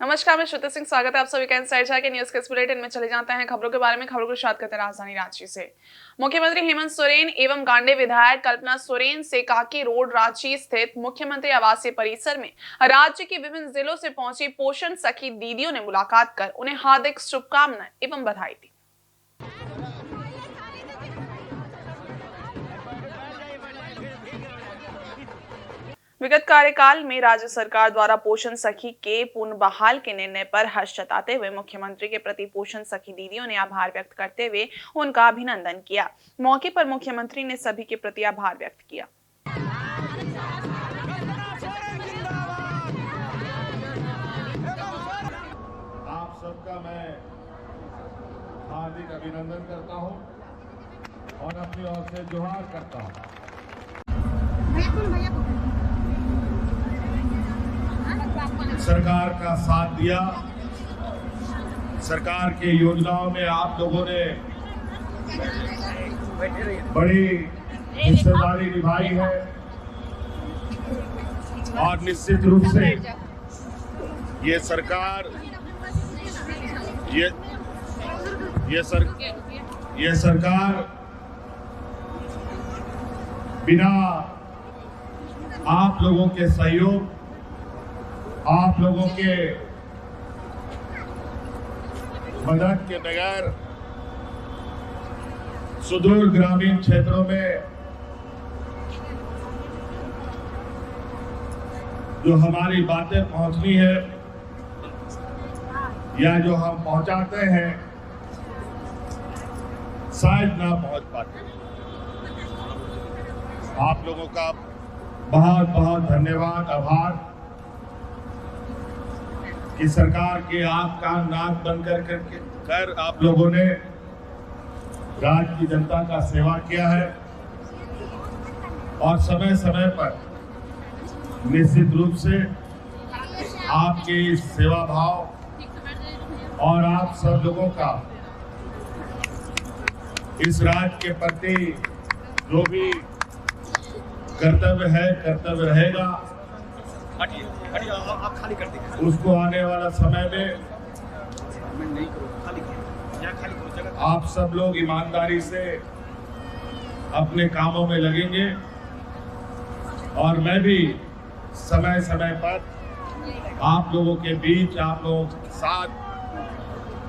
नमस्कार, मैं श्रुति सिंह। स्वागत है आप सभी का इनसाइड के न्यूज के इस बुलेटिन में। चले जाते हैं खबरों के बारे में। खबरों को शुरुआत करते हैं राजधानी रांची से। मुख्यमंत्री हेमंत सोरेन एवं गांडे विधायक कल्पना सोरेन से काकी रोड रांची स्थित मुख्यमंत्री आवासीय परिसर में राज्य के विभिन्न जिलों से पहुंची पोषण सखी दीदियों ने मुलाकात कर उन्हें हार्दिक शुभकामनाएं एवं बधाई दी। विगत कार्यकाल में राज्य सरकार द्वारा पोषण सखी के पुनर्बहाल के निर्णय पर हर्ष जताते हुए मुख्यमंत्री के प्रति पोषण सखी दीदियों ने आभार व्यक्त करते हुए उनका अभिनंदन किया। मौके पर मुख्यमंत्री ने सभी के प्रति आभार व्यक्त किया। आप सबका मैं हार्दिक अभिनंदन करता हूं और अपनी ओर से जोहार करता हूं। सरकार का साथ दिया, सरकार के योजनाओं में आप लोगों ने बड़ी हिस्सेदारी निभाई है और निश्चित रूप से ये सरकार बिना आप लोगों के सहयोग, आप लोगों के मदद के बगैर सुदूर ग्रामीण क्षेत्रों में जो हमारी बातें पहुंचनी है या जो हम पहुंचाते हैं शायद ना पहुंच पाते। आप लोगों का बहुत बहुत धन्यवाद, आभार कि सरकार के आंख कान नाक बंद कर आप लोगों ने राज्य की जनता का सेवा किया है और समय समय पर निश्चित रूप से आपके सेवा भाव और आप सब लोगों का इस राज्य के प्रति जो भी कर्तव्य है, कर्तव्य रहेगा, आप खाली कर दीजिए। उसको आने वाला समय में आप सब लोग ईमानदारी से अपने कामों में लगेंगे और मैं भी समय समय पर आप लोगों के बीच, आप लोगों के साथ,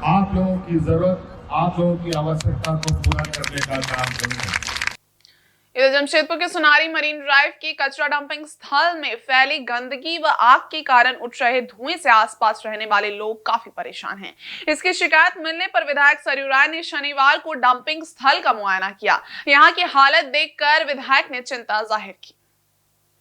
आप लोगों की जरूरत, आप लोगों की आवश्यकता को पूरा करने का काम करूंगा। इधर जमशेदपुर के सुनारी मरीन ड्राइव के कचरा डंपिंग स्थल में फैली गंदगी व आग के कारण उठ रहे धुएं से आसपास रहने वाले लोग काफी परेशान हैं। इसकी शिकायत मिलने पर विधायक सरयू राय ने शनिवार को डंपिंग स्थल का मुआयना किया। यहां की हालत देखकर विधायक ने चिंता जाहिर की।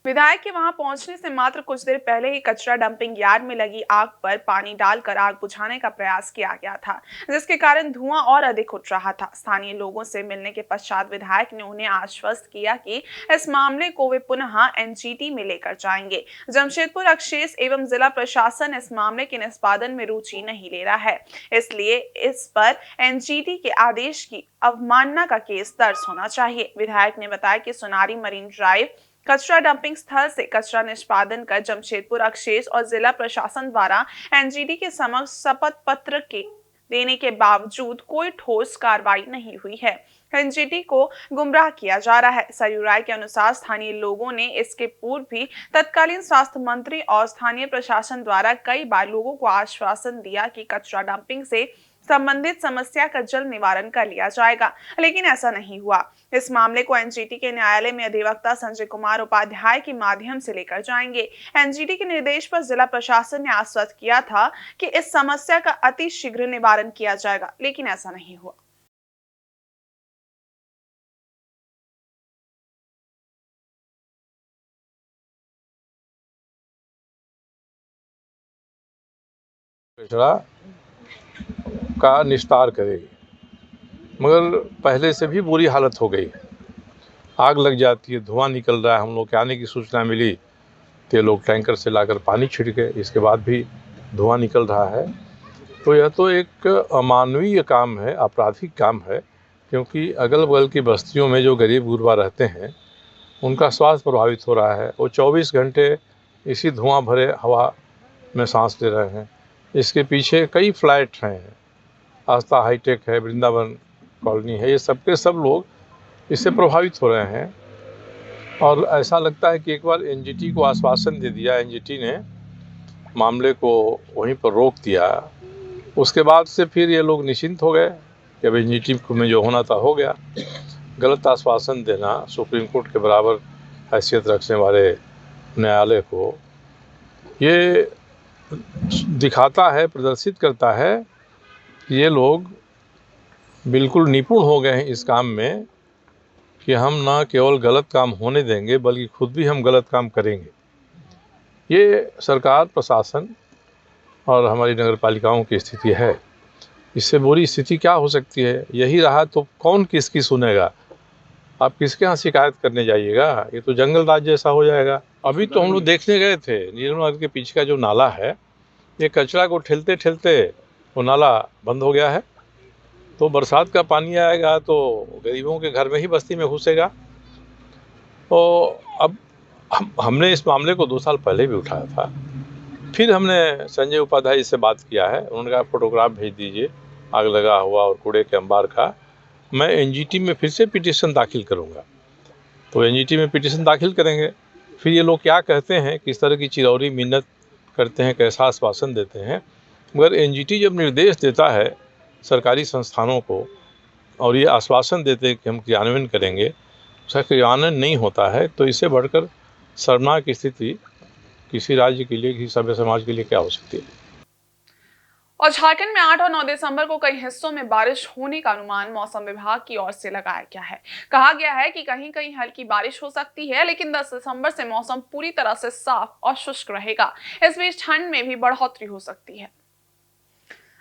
विधायक के वहां पहुंचने से मात्र कुछ देर पहले ही कचरा डंपिंग यार्ड में लगी आग पर पानी डालकर आग बुझाने का प्रयास किया गया था, जिसके कारण धुआं और अधिक उठ रहा था। स्थानीय लोगों से मिलने के पश्चात विधायक ने उन्हें आश्वस्त किया कि इस मामले को वे पुनः एनजीटी में लेकर जाएंगे। जमशेदपुर अक्षेस एवं जिला प्रशासन इस मामले के निष्पादन में रुचि नहीं ले रहा है, इसलिए इस पर एनजीटी के आदेश की अवमानना का केस दर्ज होना चाहिए। विधायक ने बताया कि सुनारी मरीन ड्राइव कचरा डंपिंग स्थल से कचरा निष्पादन कर जमशेदपुर अक्षेस और जिला प्रशासन द्वारा एनजीटी के समक्ष शपथ पत्र के देने के बावजूद कोई ठोस कार्रवाई नहीं हुई है। एनजीटी को गुमराह किया जा रहा है। सरयू राय के अनुसार स्थानीय लोगों ने इसके पूर्व भी तत्कालीन स्वास्थ्य मंत्री और स्थानीय प्रशासन द्वारा कई बार लोगों को आश्वासन दिया कि कचरा डंपिंग से संबंधित समस्या का जल्द निवारण कर लिया जाएगा, लेकिन ऐसा नहीं हुआ। इस मामले को एनजीटी के न्यायालय में अधिवक्ता संजय कुमार उपाध्याय के माध्यम से लेकर जाएंगे। एनजीटी के निर्देश पर जिला प्रशासन ने आश्वस्त किया था कि इस समस्या का अति शीघ्र निवारण किया जाएगा, लेकिन ऐसा नहीं हुआ। कचरा का निस्तार करेगी, मगर पहले से भी बुरी हालत हो गई है। आग लग जाती है, धुआं निकल रहा है। हम लोग के आने की सूचना मिली तो लोग टैंकर से लाकर पानी छिड़के, इसके बाद भी धुआं निकल रहा है। तो यह तो एक अमानवीय काम है, आपराधिक काम है, क्योंकि अगल बगल की बस्तियों में जो गरीब गुरबा रहते हैं उनका स्वास्थ्य प्रभावित हो रहा है। वो 24 घंटे इसी धुआं भरे हवा में सांस ले रहे हैं। इसके पीछे कई फ्लैट हैं, आस्था हाईटेक है, वृंदावन कॉलोनी है, ये सबके सब लोग इससे प्रभावित हो रहे हैं। और ऐसा लगता है कि एक बार एनजीटी को आश्वासन दे दिया, एनजीटी ने मामले को वहीं पर रोक दिया, उसके बाद से फिर ये लोग निश्चिंत हो गए कि अब एनजीटी में जो होना था हो गया। गलत आश्वासन देना सुप्रीम कोर्ट के बराबर हैसियत रखने वाले न्यायालय को ये दिखाता है, प्रदर्शित करता है कि ये लोग बिल्कुल निपुण हो गए हैं इस काम में कि हम ना केवल गलत काम होने देंगे बल्कि खुद भी हम गलत काम करेंगे। ये सरकार, प्रशासन और हमारी नगर पालिकाओं की स्थिति है। इससे बुरी स्थिति क्या हो सकती है? यही रहा तो कौन किसकी सुनेगा? आप किसके यहाँ शिकायत करने जाइएगा? ये तो जंगल राज जैसा हो जाएगा। अभी तो हम लोग देखने गए थे, नीलम नगर के पीछे का जो नाला है, ये कचरा को ठेलते ठेलते वो नाला बंद हो गया है। तो बरसात का पानी आएगा तो गरीबों के घर में ही बस्ती में घुसेगा। तो अब हमने इस मामले को 2 साल पहले भी उठाया था। फिर हमने संजय उपाध्याय से बात किया है, उन्होंने कहा फोटोग्राफ भेज दीजिए आग लगा हुआ और कूड़े के अंबार का, मैं एनजीटी में फिर से पिटीशन दाखिल करूँगा। तो एनजीटी में पिटीशन दाखिल करेंगे, फिर ये लोग क्या कहते हैं, किस तरह की चिरौरी मिन्नत करते हैं, कैसा आश्वासन देते हैं। मगर एनजीटी जब निर्देश देता है सरकारी संस्थानों को और ये आश्वासन देते हैं कि हम क्रियान्वयन करेंगे, उसका क्रियान्वयन नहीं होता है, तो इससे बढ़कर शर्मनाक स्थिति किसी राज्य के लिए, किसी सभ्य समाज के लिए क्या हो सकती है। और झारखंड में 8 और 9 दिसंबर को कई हिस्सों में बारिश होने का अनुमान मौसम विभाग की ओर से लगाया गया है। कहा गया है कि कहीं कहीं हल्की बारिश हो सकती है, लेकिन 10 दिसंबर से मौसम पूरी तरह से साफ और शुष्क रहेगा। इस बीच ठंड में भी बढ़ोतरी हो सकती है।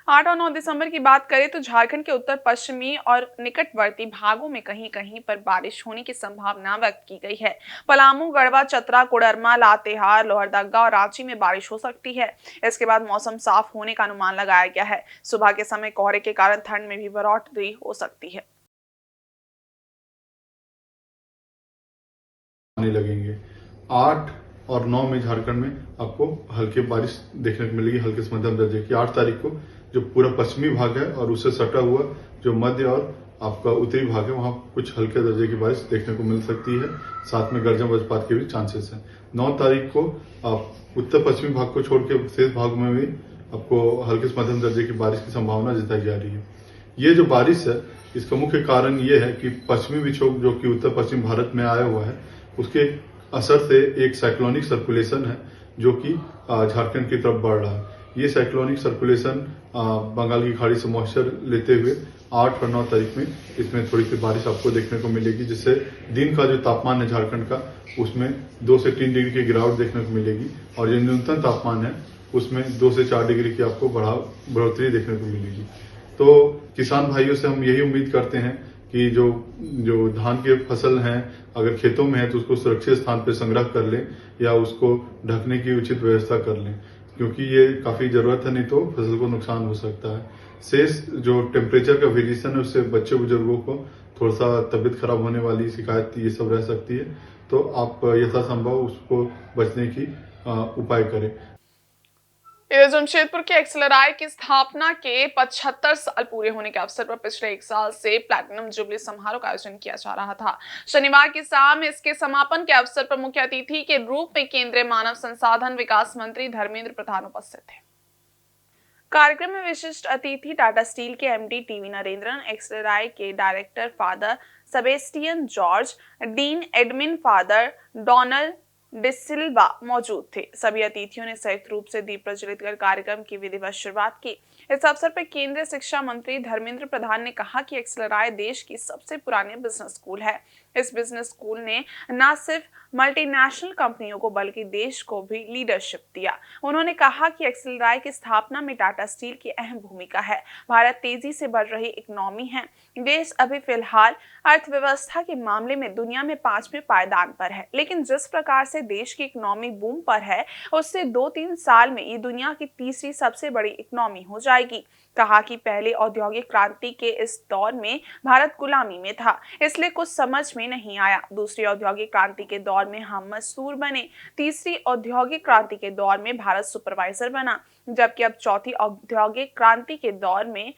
8 और 9 दिसंबर की बात करें तो झारखंड के उत्तर पश्चिमी और निकटवर्ती भागों में कहीं कहीं पर बारिश होने की संभावना व्यक्त की गई है। पलामू, गढ़वा, चतरा, कोडरमा, लातेहार, लोहरदगा और रांची में बारिश हो सकती है। इसके बाद मौसम साफ होने का अनुमान लगाया गया है। सुबह के समय कोहरे के कारण ठंड में भी बढ़ोतरी हो सकती है। लगेंगे 8 और 9 में झारखंड में आपको हल्की बारिश देखने को मिलेगी, हल्के से मध्यम दर्जे की। 8 तारीख को जो पूरा पश्चिमी भाग है और उससे सटा हुआ जो मध्य और आपका उत्तरी भाग है, वहां कुछ हल्के दर्जे की बारिश देखने को मिल सकती है। साथ में गर्जन वज्रपात के भी चांसेस हैं। 9 तारीख को आप उत्तर पश्चिमी भाग को छोड़ के शेष भाग में भी आपको हल्के से मध्यम दर्जे की बारिश की संभावना जताई जा रही है। ये जो बारिश है, इसका मुख्य कारण ये है कि पश्चिमी विक्षोभ जो कि उत्तर पश्चिम भारत में आया हुआ है, उसके असर से एक साइक्लोनिक सर्कुलेशन है जो कि झारखंड की तरफ बढ़ रहा है। ये साइक्लोनिक सर्कुलेशन बंगाल की खाड़ी से मॉइस्चर लेते हुए 8 और 9 तारीख में इसमें थोड़ी सी बारिश आपको देखने को मिलेगी, जिससे दिन का जो तापमान है झारखंड का, उसमें 2 से 3 डिग्री की गिरावट देखने को मिलेगी और जो न्यूनतम तापमान है उसमें 2 से 4 डिग्री की आपको बढ़ोतरी देखने को मिलेगी। तो किसान भाइयों से हम यही उम्मीद करते हैं कि जो धान के फसल हैं, अगर खेतों में है तो उसको सुरक्षित स्थान पर संग्रह कर लें या उसको ढकने की उचित व्यवस्था कर लें, क्योंकि ये काफी जरूरत है, नहीं तो फसल को नुकसान हो सकता है। शेष जो टेम्परेचर का वेरिएशन है उससे बच्चे बुजुर्गों को थोड़ा सा तबीयत खराब होने वाली शिकायत ये सब रह सकती है, तो आप यथासंभव उसको बचने की उपाय करें। इधर जमशेदपुर के एक्सेलराय की स्थापना के 75 साल पूरे होने के अवसर पर पिछले 1 साल से प्लैटिनम जुबली समारोह का आयोजन किया जा रहा था। शनिवार की शाम इसके समापन के अवसर पर मुख्य अतिथि के रूप में केंद्रीय मानव संसाधन विकास मंत्री धर्मेंद्र प्रधान उपस्थित थे। कार्यक्रम में विशिष्ट अतिथि टाटा स्टील के एमडी टीवी नरेंद्रन, एक्सेलराय के director father Sebastian George, dean admin father Donald D'Silva मौजूद थे। सभी अतिथियों ने संयुक्त रूप से दीप प्रज्वलित कर कार्यक्रम की विधिवत शुरुआत की। इस अवसर पर केंद्रीय शिक्षा मंत्री धर्मेंद्र प्रधान ने कहा कि एक्सेलराय देश की सबसे पुरानी बिजनेस स्कूल है। इस बिजनेस स्कूल ने न सिर्फ मल्टीनेशनल कंपनियों को बल्कि देश को भी लीडरशिप दिया। उन्होंने कहा कि एक्सेलराय की स्थापना में टाटा स्टील की अहम भूमिका है। भारत तेजी से बढ़ रही इकोनॉमी है। देश अभी फिलहाल अर्थव्यवस्था के मामले में दुनिया में 5वें पायदान पर है, लेकिन जिस प्रकार से देश की इकोनॉमी बूम पर है, उससे 2-3 साल में ये दुनिया की तीसरी सबसे बड़ी इकोनॉमी हो जाएगी। जाएगी। कहा कि पहले औद्योगिक क्रांति के इस दौर में भारत गुलामी में था, इसलिए कुछ समझ में नहीं आया। दूसरी औद्योगिक क्रांति के दौर में हम मजदूर बने। तीसरी औद्योगिक क्रांति के दौर में भारत सुपरवाइजर बना, जबकि अब चौथी औद्योगिक क्रांति के दौर में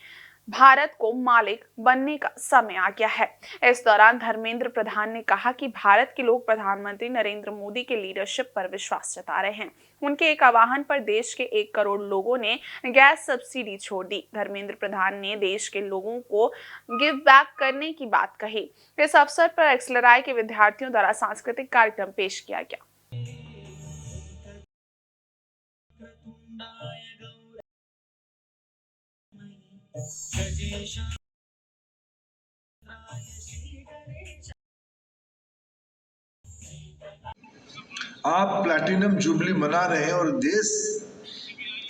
भारत को मालिक बनने का समय आ गया है। इस दौरान धर्मेंद्र प्रधान ने कहा कि भारत के लोग प्रधानमंत्री नरेंद्र मोदी के लीडरशिप पर विश्वास जता रहे हैं। उनके एक आह्वान पर देश के 1 करोड़ लोगों ने गैस सब्सिडी छोड़ दी। धर्मेंद्र प्रधान ने देश के लोगों को गिव बैक करने की बात कही। इस अवसर पर एक्सलराय के विद्यार्थियों द्वारा सांस्कृतिक कार्यक्रम पेश किया गया। आप प्लैटिनम जुबली मना रहे हैं और देश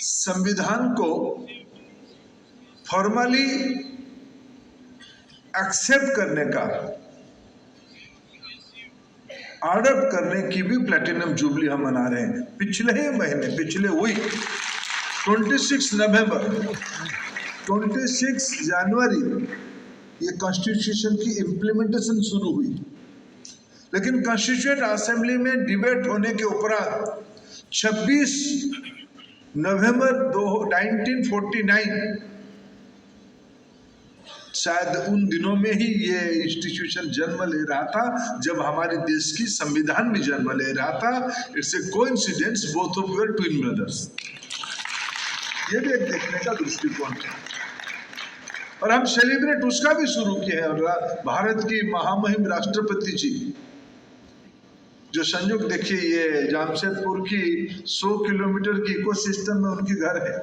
संविधान को फॉर्मली एक्सेप्ट करने का, ऑर्डर करने की भी प्लैटिनम जुबली हम मना रहे हैं। पिछले ही महीने, पिछले वीक 26 नवंबर 26 जनवरी ये कॉन्स्टिट्यूशन की इम्प्लीमेंटेशन शुरू हुई, लेकिन कॉन्स्टिट्यूएंट असेंबली में डिबेट होने के उपरांत 26 नवंबर 1949 शायद उन दिनों में ही ये इंस्टीट्यूशन जन्म ले रहा था, जब हमारे देश की संविधान भी जन्म ले रहा था। It's a coincidence, both of your twin brothers. ये भी एक देखने का दृष्टिकोण है और हम सेलिब्रेट उसका भी शुरू किए हैं। और भारत की महामहिम राष्ट्रपति जी जो संयोग, देखिए ये जमशेदपुर की 100 किलोमीटर की इकोसिस्टम में उनकी घर है।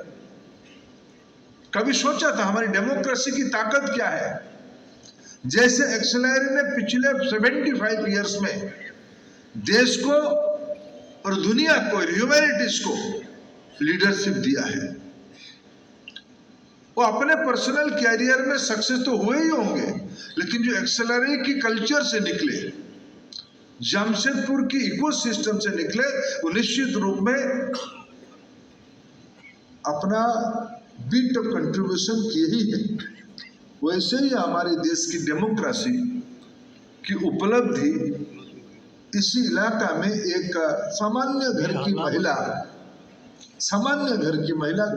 कभी सोचा था हमारी डेमोक्रेसी की ताकत क्या है? जैसे एक्सलरी ने पिछले 75 इयर्स में देश को और दुनिया को, ह्यूमैनिटीज को लीडरशिप दिया है। वो अपने पर्सनल कैरियर में सक्सेस तो हुए ही होंगे, लेकिन जो एक्सलरी की कल्चर से निकले, जमशेदपुर की इकोसिस्टम से निकले, वो निश्चित रूप में अपना बिट ऑफ कंट्रीब्यूशन किए ही है। वैसे ही हमारे देश की डेमोक्रेसी की उपलब्धि इसी इलाका में एक सामान्य घर की महिला,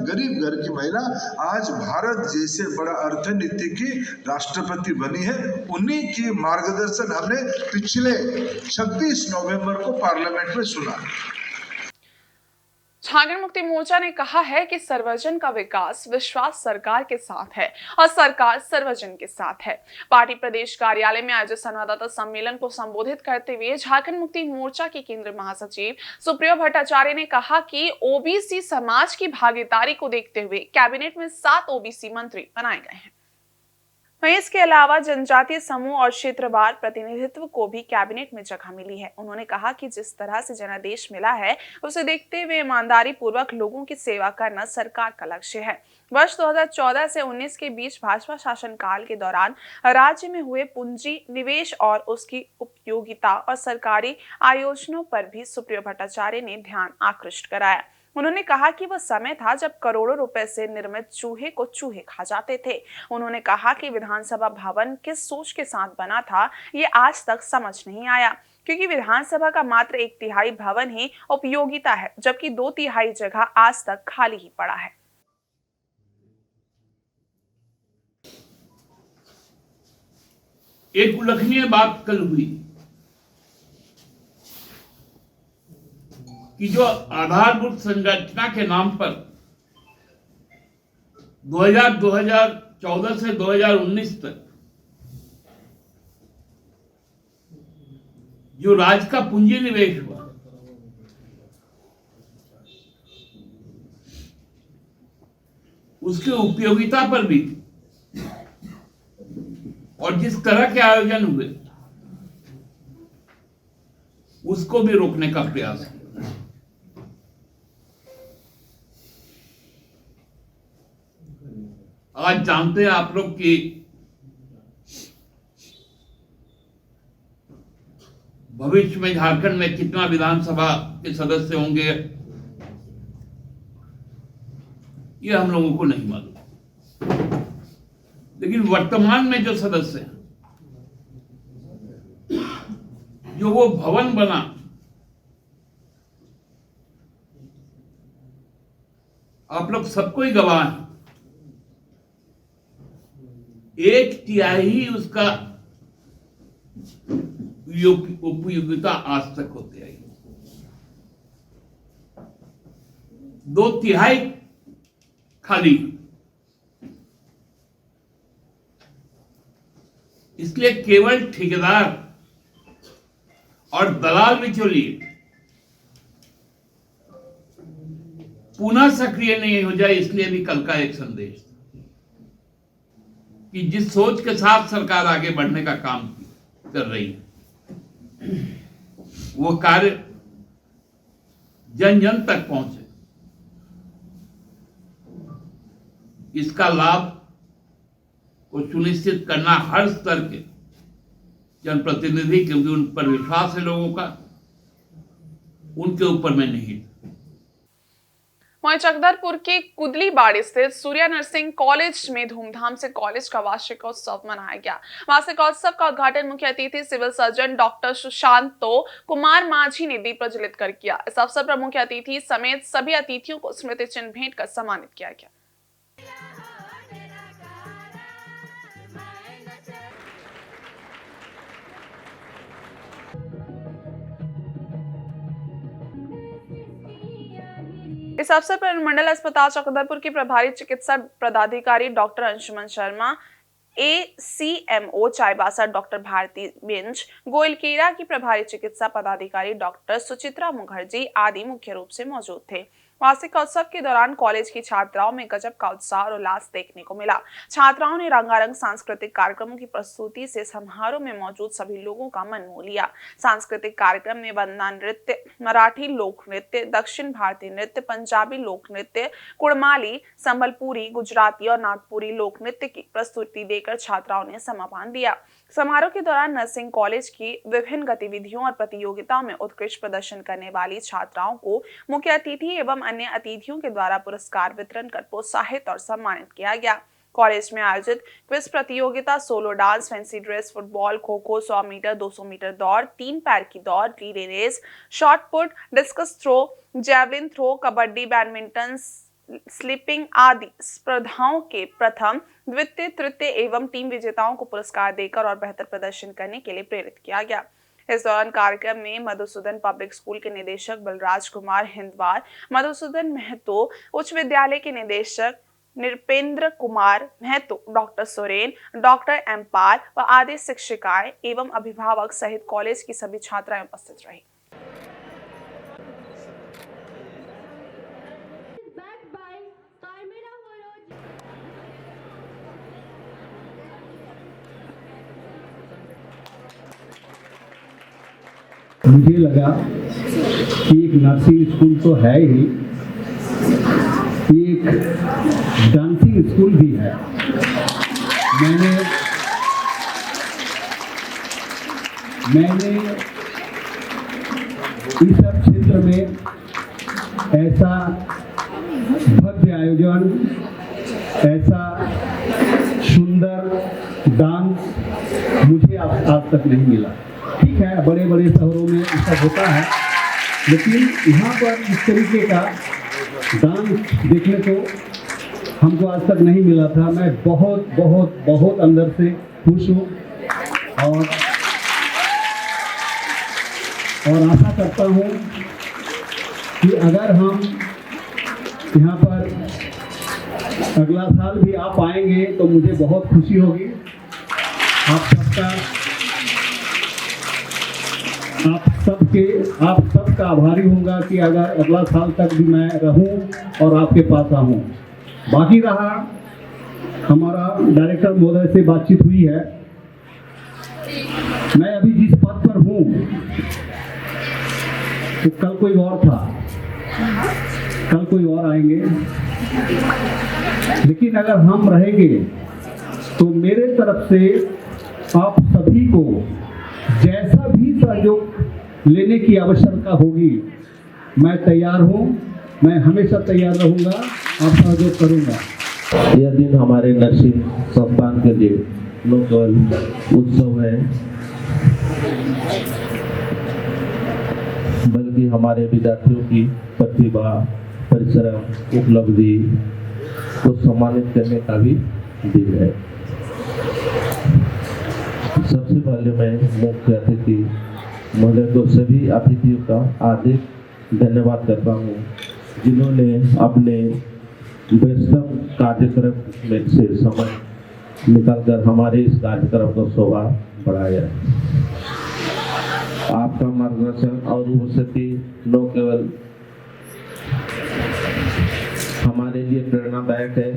गरीब घर की महिला आज भारत जैसे बड़ा अर्थनीति की राष्ट्रपति बनी है। उन्हीं की मार्गदर्शन हमने पिछले 26 नवंबर को पार्लियामेंट में सुना। झारखंड मुक्ति मोर्चा ने कहा है कि सर्वजन का विकास विश्वास सरकार के साथ है और सरकार सर्वजन के साथ है। पार्टी प्रदेश कार्यालय में आयोजित संवाददाता सम्मेलन को संबोधित करते हुए झारखंड मुक्ति मोर्चा की केंद्रीय महासचिव सुप्रिया भट्टाचार्य ने कहा कि ओबीसी समाज की भागीदारी को देखते हुए कैबिनेट में 7 ओबीसी मंत्री बनाए गए हैं। वहीं इसके अलावा जनजातीय समूह और क्षेत्रवार प्रतिनिधित्व को भी कैबिनेट में जगह मिली है। उन्होंने कहा कि जिस तरह से जनादेश मिला है, उसे देखते हुए ईमानदारी पूर्वक लोगों की सेवा करना सरकार का लक्ष्य है। वर्ष 2014 से 19 के बीच भाजपा शासनकाल के दौरान राज्य में हुए पूंजी निवेश और उसकी उपयोगिता और सरकारी आयोजनों पर भी सुप्रिया भट्टाचार्य ने ध्यान आकृष्ट कराया। उन्होंने कहा कि वह समय था जब करोड़ों रुपए से निर्मित चूहे को चूहे खा जाते थे। उन्होंने कहा कि विधानसभा भवन किस सोच के साथ बना था, ये आज तक समझ नहीं आया, क्योंकि विधानसभा का मात्र 1/3 भवन ही उपयोगिता है, जबकि 2/3 जगह आज तक खाली ही पड़ा है। एक उल्लेखनीय बात कल हुई कि जो आधारभूत संरचना के नाम पर 2014 से 2019 तक जो राज्य का पूंजी निवेश हुआ, उसकी उपयोगिता पर भी और जिस तरह के आयोजन हुए उसको भी रोकने का प्रयास किया। आज जानते हैं आप लोग कि भविष्य में झारखंड में कितना विधानसभा के सदस्य होंगे, ये हम लोगों को नहीं मालूम। लेकिन वर्तमान में जो सदस्य हैं, जो वो भवन बना, आप लोग सबको ही गवाह हैं, 1/3 उसका उपयोगिता आज तक होती आई, 2/3 खाली। इसलिए केवल ठेकेदार और दलाल बिचौलिए पुनः सक्रिय नहीं हो जाए, इसलिए भी कल का एक संदेश कि जिस सोच के साथ सरकार आगे बढ़ने का काम कर रही है, वो कार्य जन जन तक पहुंचे, इसका लाभ को सुनिश्चित करना हर स्तर के जनप्रतिनिधि, क्योंकि उन पर विश्वास है लोगों का, उनके ऊपर मैं नहीं। वहीं चकधरपुर के कुदलीबाड़ी स्थित सूर्या नर्सिंग कॉलेज में धूमधाम से कॉलेज का वार्षिकोत्सव मनाया गया। वार्षिकोत्सव का उद्घाटन मुख्य अतिथि civil surgeon doctor Sushanto Kumar Majhi ने दीप प्रज्वलित कर किया। इस अवसर पर मुख्य अतिथि समेत सभी अतिथियों को स्मृति चिन्ह भेंट कर सम्मानित किया गया। इस अवसर पर अनुमंडल अस्पताल चकधरपुर के प्रभारी चिकित्सा पदाधिकारी doctor Anshuman Sharma, ACMO Chaibasa doctor Bharti Binj, Goilkera की प्रभारी चिकित्सा पदाधिकारी डॉक्टर सुचित्रा मुखर्जी आदि मुख्य रूप से मौजूद थे। वार्षिकोत्सव के दौरान कॉलेज की छात्राओं में गजब का उत्साह और उल्लास देखने को मिला। छात्राओं ने रंगारंग सांस्कृतिक कार्यक्रमों की प्रस्तुति से समारोह में मौजूद सभी लोगों का मन मोह लिया। सांस्कृतिक कार्यक्रम में वंदना नृत्य, मराठी लोक नृत्य, दक्षिण भारतीय नृत्य, पंजाबी लोक नृत्य, कुड़माली, संबलपुरी, गुजराती और नागपुरी लोक नृत्य की प्रस्तुति देकर छात्राओं ने समापन दिया। समारोह के दौरान नर्सिंग कॉलेज की विभिन्न गतिविधियों और प्रतियोगिताओं में उत्कृष्ट प्रदर्शन करने वाली छात्राओं को मुख्य अतिथि एवं अन्य अतिथियों के द्वारा पुरस्कार वितरण कर प्रोत्साहित और सम्मानित किया गया। कॉलेज में आयोजित क्विज प्रतियोगिता, solo dance, fancy dress, football, kho-kho, 100 metre, 200 metre दौड़, 3 पैर की दौड़, relay race, shot put, discus throw, javelin throw, kabaddi, badminton, sleeping आदि स्पर्धाओं के प्रथम, द्वितीय, तृतीय एवं टीम विजेताओं को पुरस्कार देकर और बेहतर प्रदर्शन करने के लिए प्रेरित किया गया। इस दौरान कार्यक्रम में मधुसूदन पब्लिक स्कूल के निदेशक बलराज कुमार हिंदवार, मधुसूदन महतो उच्च विद्यालय के निदेशक नृपेंद्र कुमार महतो, डॉक्टर सोरेन, डॉक्टर एम्पाल व आदि शिक्षिकाएं एवं अभिभावक सहित कॉलेज की सभी छात्राएं उपस्थित रही। मुझे लगा कि एक नर्सिंग स्कूल तो है ही, एक डांसिंग स्कूल भी है। मैंने इस क्षेत्र में ऐसा भव्य आयोजन, ऐसा सुंदर डांस मुझे आज तक नहीं मिला। ठीक है, बड़े बड़े शहरों में ऐसा होता है, लेकिन यहाँ पर इस तरीके का डांस देखने को हमको आज तक नहीं मिला था। मैं बहुत बहुत बहुत अंदर से खुश हूँ और आशा करता हूँ कि अगर हम यहाँ पर अगला साल भी आ पाएंगे तो मुझे बहुत खुशी होगी। आप सबका आभारी होऊंगा कि अगर अगला साल तक भी मैं रहूं और आपके पास आऊं। बाकी रहा, हमारा डायरेक्टर महोदय से बातचीत हुई है। मैं अभी जिस पद पर हूं, तो कल कोई और था, कल कोई और आएंगे, लेकिन अगर हम रहेंगे तो मेरे तरफ से आप सभी को जैसा भी सहयोग लेने की आवश्यकता होगी, मैं तैयार हूं। मैं हमेशा तैयार रहूंगा, आप सहयोग करूंगा। यह दिन हमारे नर्सिंग संस्थान के लिए न केवल उत्सव है, बल्कि हमारे विद्यार्थियों की प्रतिभा, परिश्रम, उपलब्धि को सम्मानित करने का भी दिन है। सबसे पहले मैं मुख्य अतिथि महोदय को, सभी अतिथियों का हार्दिक धन्यवाद करता हूँ, जिन्होंने अपने व्यस्तम कार्यक्रम में से समय निकालकर हमारे इस कार्यक्रम को शोभा बढ़ाया। आपका मार्गदर्शन और उपस्थिति न केवल हमारे लिए प्रेरणादायक है,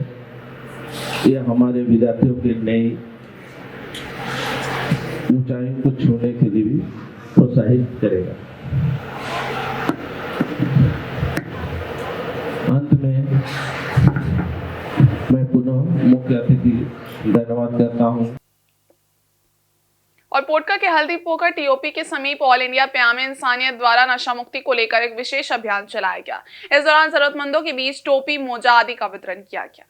यह हमारे विद्यार्थियों की नई ऊंचाई को छूने के लिए भी प्रोत्साहित करेगा। अंत में मैं पुनः मुख्य अतिथि धन्यवाद करता हूँ। और पोटका के हल्दी पोखर टीओपी के समीप ऑल इंडिया प्यामे इंसानियत द्वारा नशा मुक्ति को लेकर एक विशेष अभियान चलाया गया। इस दौरान जरूरतमंदों के बीच टोपी, मोजा आदि का वितरण किया गया।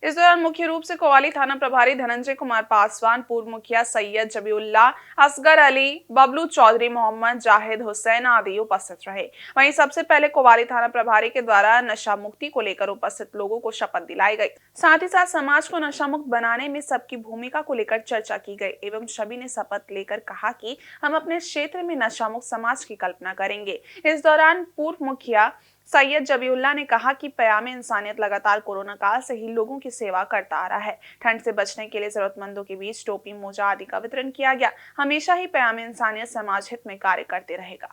इस दौरान मुख्य रूप से कोवाली थाना प्रभारी धनंजय कुमार पासवान, पूर्व मुखिया सैयद जबीउल्लाह, असगर अली, बबलू चौधरी, मोहम्मद जाहिद हुसैन आदि उपस्थित रहे। वहीं सबसे पहले कोवाली थाना प्रभारी के द्वारा नशा मुक्ति को लेकर उपस्थित लोगों को शपथ दिलाई गई। साथ ही साथ समाज को नशा मुक्त बनाने में सबकी भूमिका को लेकर चर्चा की गई एवं सभी ने शपथ लेकर कहा कि हम अपने क्षेत्र में नशा मुक्त समाज की कल्पना करेंगे। इस दौरान पूर्व मुखिया सैयद जबीउल्लाह ने कहा कि प्यामे इंसानियत लगातार कोरोना काल से ही लोगों की सेवा करता आ रहा है। ठंड से बचने के लिए जरूरतमंदों के बीच टोपी, मोजा आदि का वितरण किया गया। हमेशा ही प्यामे इंसानियत समाज हित में कार्य करते रहेगा।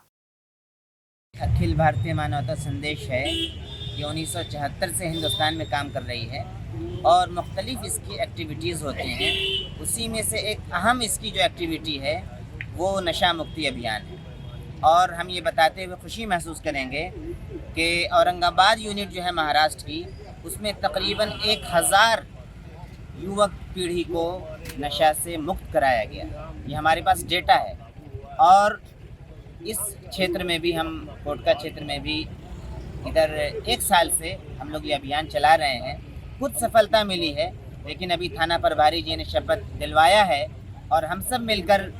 अखिल भारतीय मानवता संदेश है कि 1974 से हिंदुस्तान में काम कर रही है और मुख्तलिफ इसकी एक्टिविटीज़ होते हैं। उसी में से एक अहम इसकी जो एक्टिविटी है वो नशा मुक्ति अभियान है। और हम ये बताते हुए खुशी महसूस करेंगे कि औरंगाबाद यूनिट जो है महाराष्ट्र की, उसमें तकरीबन 1000 युवक पीढ़ी को नशा से मुक्त कराया गया। ये हमारे पास डेटा है। और इस क्षेत्र में भी, हम कोटका क्षेत्र में भी इधर 1 साल से हम लोग ये अभियान चला रहे हैं। कुछ सफलता मिली है, लेकिन अभी थाना प्रभारी जी ने शपथ दिलवाया है और हम सब मिलकर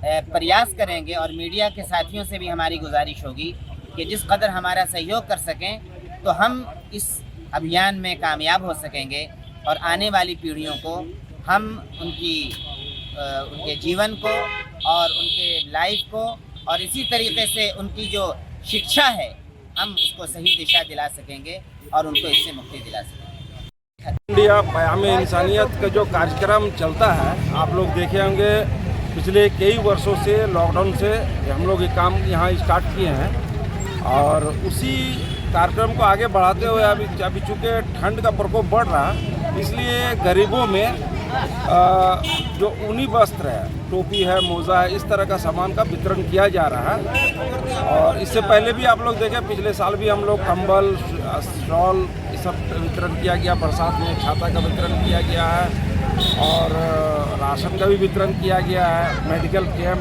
प्रयास करेंगे। और मीडिया के साथियों से भी हमारी गुजारिश होगी कि जिस कदर हमारा सहयोग कर सकें तो हम इस अभियान में कामयाब हो सकेंगे और आने वाली पीढ़ियों को हम उनके जीवन को और उनके लाइफ को और इसी तरीके से उनकी जो शिक्षा है हम उसको सही दिशा दिला सकेंगे और उनको इससे मुक्ति दिला सकेंगे। इंडिया प्यामे इंसानियत का जो कार्यक्रम चलता है, आप लोग देखे होंगे पिछले कई वर्षों से लॉकडाउन से हम लोग ये काम यहाँ स्टार्ट किए हैं और उसी कार्यक्रम को आगे बढ़ाते हुए अभी चूँकि ठंड का प्रकोप बढ़ रहा, इसलिए गरीबों में जो ऊनी वस्त्र है, टोपी है, मोज़ा है, इस तरह का सामान का वितरण किया जा रहा है। और इससे पहले भी आप लोग देखें, पिछले साल भी हम लोग कंबल, शॉल ये सब वितरण किया गया। बरसात में छाता का वितरण किया गया है और राशन का भी वितरण किया गया है। Medical camp,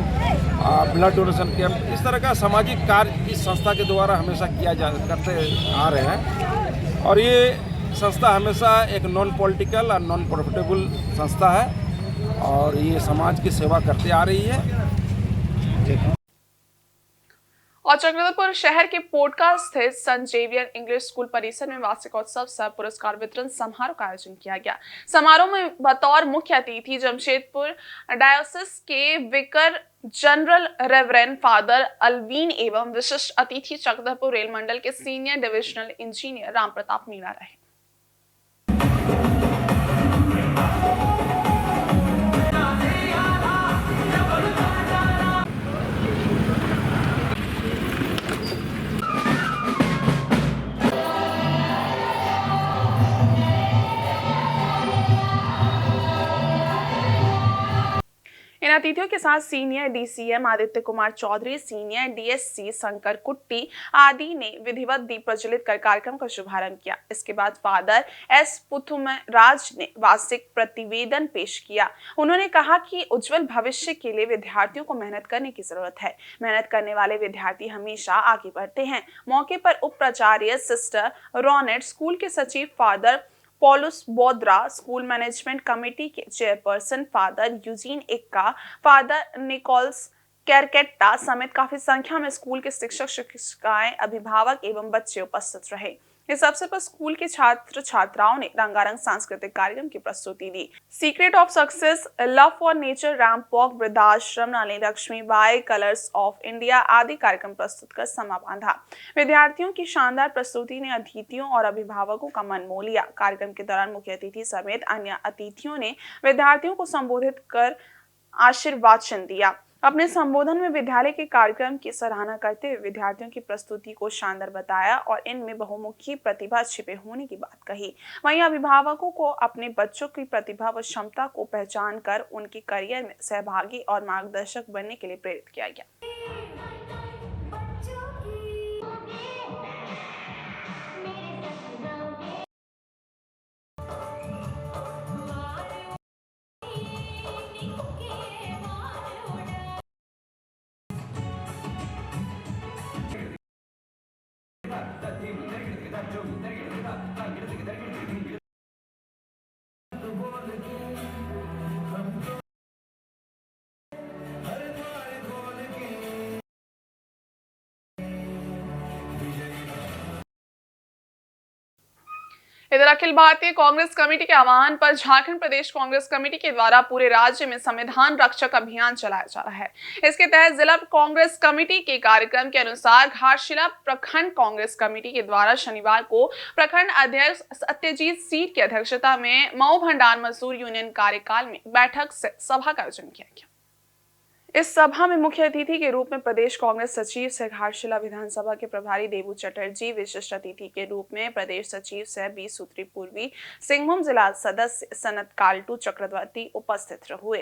blood donation camp, इस तरह का सामाजिक कार्य इस संस्था के द्वारा हमेशा करते आ रहे हैं। और ये संस्था हमेशा एक नॉन पॉलिटिकल और नॉन प्रॉफिटेबल संस्था है और ये समाज की सेवा करते आ रही है। और चक्रधरपुर शहर के पोटका स्थित संत जेवियर इंग्लिश स्कूल परिसर में वार्षिकोत्सव सह पुरस्कार वितरण समारोह का आयोजन किया गया। समारोह में बतौर मुख्य अतिथि जमशेदपुर डायोसिस के vicar general reverend father Alvin एवं विशिष्ट अतिथि चक्रधरपुर रेल मंडल के senior divisional engineer Ram Pratap Meena रहे। इन अतिथियों के साथ senior DCM Aditya Kumar Chaudhary, senior DSC Shankar Kutty आदि ने विधिवत दीप प्रज्वलित कर कार्यक्रम का शुभारंभ किया। इसके बाद फादर एस पुथुमराज ने वार्षिक प्रतिवेदन पेश किया। उन्होंने कहा कि उज्जवल भविष्य के लिए विद्यार्थियों को मेहनत करने की जरूरत है। मेहनत करने वाले विद्यार्थी हमेशा आगे बढ़ते हैं। मौके पर उप प्राचार्य सिस्टर रोनेट, स्कूल के सचिव father Paulus Bodra, school management committee के chairperson father Eugene Ekka, father Nichols Kerketta समेत काफी संख्या में स्कूल के शिक्षक शिक्षिकाएं, अभिभावक एवं बच्चे उपस्थित रहे। इस अवसर पर स्कूल के छात्र छात्राओं ने रंगारंग सांस्कृतिक कार्यक्रम की प्रस्तुति दी। Secret of success, love for nature, ramp walk, वृद्धाश्रम, Rani Lakshmibai, colours of India आदि कार्यक्रम प्रस्तुत कर समा बांधा। विद्यार्थियों की शानदार प्रस्तुति ने अतिथियों और अभिभावकों का मन मोह लिया। कार्यक्रम के दौरान मुख्य अतिथि समेत अन्य अतिथियों ने विद्यार्थियों को संबोधित कर आशीर्वाद दिया। अपने संबोधन में विद्यालय के कार्यक्रम की सराहना करते हुए विद्यार्थियों की प्रस्तुति को शानदार बताया और इनमें बहुमुखी प्रतिभा छिपे होने की बात कही। वहीं अभिभावकों को अपने बच्चों की प्रतिभा व क्षमता को पहचान कर उनके करियर में सहभागी और मार्गदर्शक बनने के लिए प्रेरित किया गया। इधर अखिल भारतीय कांग्रेस कमेटी के आह्वान पर झारखंड प्रदेश कांग्रेस कमेटी के द्वारा पूरे राज्य में संविधान रक्षक अभियान चलाया जा रहा है। इसके तहत जिला कांग्रेस कमेटी के कार्यक्रम के अनुसार घाटशिला प्रखंड कांग्रेस कमेटी के द्वारा शनिवार को प्रखंड अध्यक्ष सत्यजीत सीट की अध्यक्षता में मऊ भंडार मजदूर यूनियन कार्यकाल में बैठक सभा का आयोजन किया गया। इस सभा में मुख्य अतिथि के रूप में प्रदेश कांग्रेस सचिव सह घाटशिला विधानसभा के प्रभारी देबू चटर्जी, विशिष्ट अतिथि के रूप में प्रदेश सचिव सह 20 सूत्री पूर्वी सिंहभूम जिला सदस्य सनत काल्टू चक्रवर्ती उपस्थित हुए।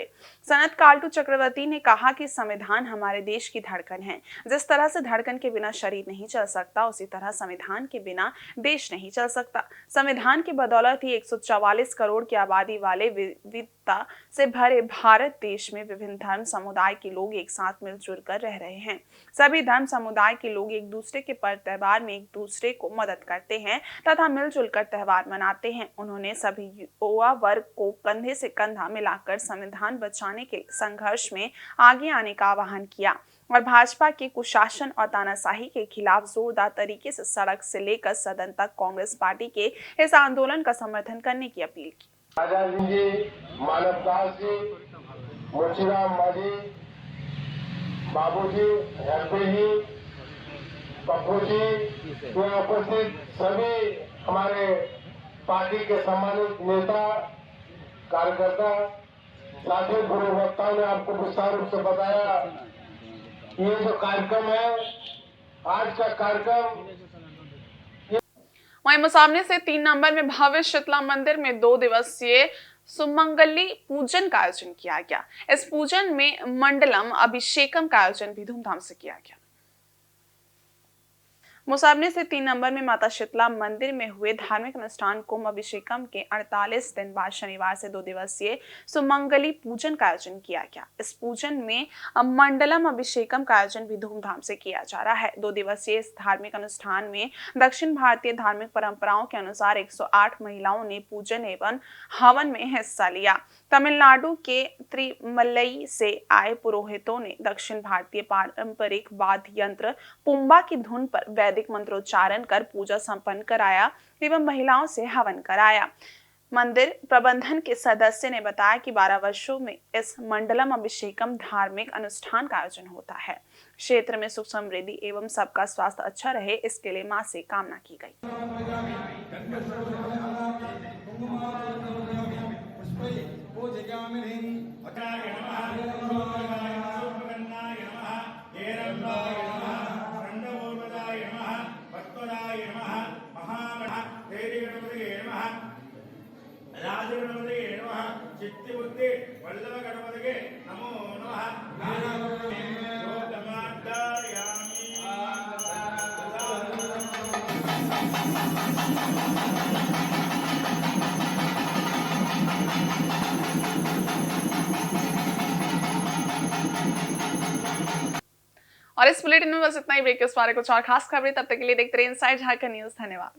सनत काल्टू चक्रवर्ती ने कहा कि संविधान हमारे देश की धड़कन है। जिस तरह से धड़कन के बिना शरीर नहीं चल सकता, उसी तरह संविधान के बिना देश नहीं चल सकता। संविधान की बदौलत ही 144 करोड़ की आबादी वाले विविधता से भरे भारत देश में विभिन्न धर्म समुदाय के लोग एक साथ मिलजुल कर रह रहे हैं। सभी धर्म समुदाय के लोग एक दूसरे के पर्व त्योहार में एक दूसरे को मदद करते हैं तथा मिलजुल कर त्योहार मनाते हैं। उन्होंने सभी युवा वर्ग को कंधे से कंधा मिलाकर संविधान बचाने के संघर्ष में आगे आने का आह्वान किया और भाजपा के कुशासन और तानाशाही के खिलाफ जोरदार तरीके से सड़क से लेकर सदन तक कांग्रेस पार्टी के इस आंदोलन का समर्थन करने की अपील की। आजादी जी, मानवदास जी, मोचीराम मांझी, बाबूजी, हेल्पी जी, पप्पू जी, यहाँ उपस्थित सभी हमारे पार्टी के सम्मानित नेता, कार्यकर्ता, साथियों, पूर्व वक्ताओं ने आपको विस्तार रूप से बताया। ये जो कार्यक्रम है, आज का कार्यक्रम वहीं मुसामने से 3 नंबर में भव्य शीतला मंदिर में 2 दिवसीय सुमंगली पूजन का आयोजन किया गया। इस पूजन में मंडलम अभिषेकम का आयोजन भी धूमधाम से किया गया। मुसामने से 3 नंबर में माता शीतला मंदिर में हुए धार्मिक अनुष्ठान कुंभ अभिषेकम के 48 दिन बाद शनिवार से 2 दिवसीय सुमंगली पूजन का आयोजन किया गया। इस पूजन में मंडलम अभिषेकम का आयोजन भी धूमधाम से किया जा रहा है। 2 दिवसीय इस धार्मिक अनुष्ठान में दक्षिण भारतीय धार्मिक परंपराओं के अनुसार 108 महिलाओं ने पूजन एवं हवन में हिस्सा लिया। तमिलनाडु के त्रिमलई से आए पुरोहितों ने दक्षिण भारतीय पारंपरिक वाद्य यंत्र पुम्बा की धुन पर वैदिक मंत्रोच्चारण कर पूजा संपन्न कराया एवं महिलाओं से हवन कराया। मंदिर प्रबंधन के सदस्य ने बताया कि 12 वर्षों में इस मंडलम अभिषेकम धार्मिक अनुष्ठान का आयोजन होता है। क्षेत्र में सुख समृद्धि एवं सबका स्वास्थ्य अच्छा रहे, इसके लिए मां से कामना की गई। और इस बुलेटिन में बस इतना ही। ब्रेक के उस पारे कुछ और खास खबरें, तब तक के लिए देखते रहिए इनसाइड झारखंड न्यूज। धन्यवाद।